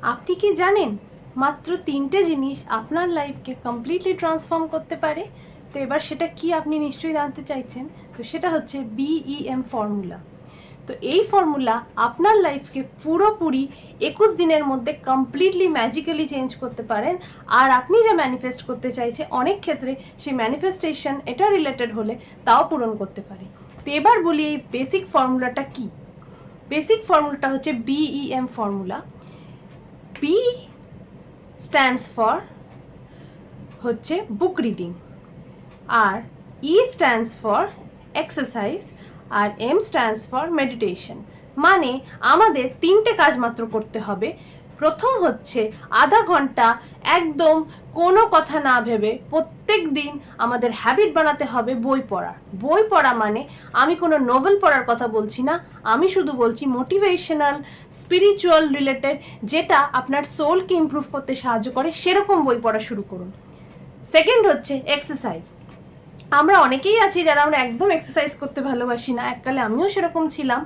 আপনি কি জানেন মাত্র 3টে জিনিস আপনার লাইফকে কমপ্লিটলি ট্রান্সফর্ম করতে পারে? তো এবার সেটা কি আপনি নিশ্চয়ই জানতে চাইছেন। তো সেটা হচ্ছে BEM ফর্মুলা। তো এই ফর্মুলা আপনার লাইফকে পুরোপুরি 21 দিনের মধ্যে কমপ্লিটলি ম্যাজিক্যালি চেঞ্জ করতে পারেন। আর আপনি যা ম্যানিফেস্ট করতে চাইছে অনেক ক্ষেত্রে সেই ম্যানিফেস্টেশন এটা রিলেটেড হলে তাও পূরণ করতে পারে। তো এবার বলি এই বেসিক ফর্মুলাটা কি। বেসিক ফর্মুলাটা হচ্ছে BEM formula. B stands for হচ্ছে বুক রিডিং, আর E stands for এক্সারসাইজ, আর M stands for মেডিটেশন। মানে আমাদের 3টে কাজ মাত্র করতে হবে। প্রথম হচ্ছে আধা ঘন্টা একদম কোনো কথা না ভেবে প্রত্যেক দিন আমাদের হ্যাবিট বানাতে হবে বই পড়ার। বই পড়া মানে আমি কোনো নোভেল পড়ার কথা বলছি না, আমি শুধু বলছি মোটিভেশনাল, স্পিরিচুয়াল রিলেটেড, যেটা আপনার সোলকে ইমপ্রুভ করতে সাহায্য করে সেরকম বই পড়া শুরু করুন। সেকেন্ড হচ্ছে এক্সারসাইজ। আমরা অনেকেই আছি যারা আমরা একদম এক্সারসাইজ করতে ভালোবাসি না, এককালে আমিও সেরকম ছিলাম।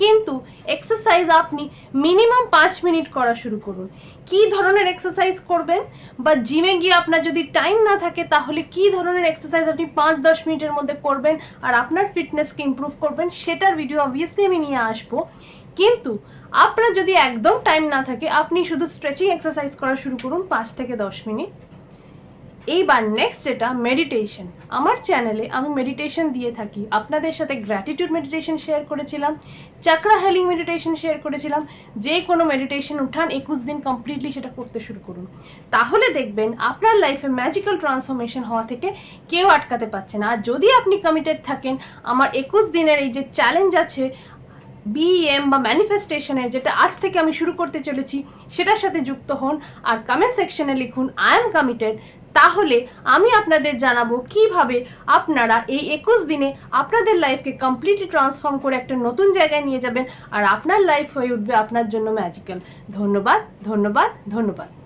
কিন্তু এক্সারসাইজ আপনি মিনিমাম 5 মিনিট করা শুরু করুন। কি ধরনের এক্সারসাইজ করবেন, বা জিমে গিয়ে আপনার যদি টাইম না থাকে তাহলে কি ধরনের এক্সারসাইজ আপনি 5-10 মিনিটের মধ্যে করবেন আর আপনার ফিটনেসকে ইমপ্রুভ করবেন, সেটার ভিডিও অবভিয়াসলি আমি নিয়ে আসবো। কিন্তু আপনার যদি একদম টাইম না থাকে আপনি শুধু স্ট্রেচিং এক্সারসাইজ করা শুরু করুন 5 থেকে 10 মিনিট। এইবার নেক্সট যেটা মেডিটেশন। আমার চ্যানেলে আমি মেডিটেশন দিয়ে থাকি, আপনাদের সাথে গ্র্যাটিটিউড মেডিটেশন শেয়ার করেছিলাম, চাকরা হেলিং মেডিটেশন শেয়ার করেছিলাম। যে কোনো মেডিটেশন উঠান 21 দিন কমপ্লিটলি সেটা করতে শুরু করুন, তাহলে দেখবেন আপনার লাইফে ম্যাজিক্যাল ট্রান্সফরমেশন হওয়া থেকে কেউ আটকাতে পারছে না। আর যদি আপনি কমিটেড থাকেন আমার 21 দিনের এই যে চ্যালেঞ্জ আছে BEM বা ম্যানিফেস্টেশনের, যেটা আজ থেকে আমি শুরু করতে চলেছি, সেটার সাথে যুক্ত হন আর কমেন্ট সেকশনে লিখুন আই এম কমিটেড। তাহলে আমি আপনাদের জানাবো কিভাবে আপনারা এই 21 দিনে আপনাদের লাইফকে কমপ্লিটলি ট্রান্সফর্ম করে একটা নতুন জায়গায় নিয়ে যাবেন আর আপনার লাইফ হয়ে উঠবে আপনার জন্য ম্যাজিক্যাল। ধন্যবাদ, ধন্যবাদ, ধন্যবাদ।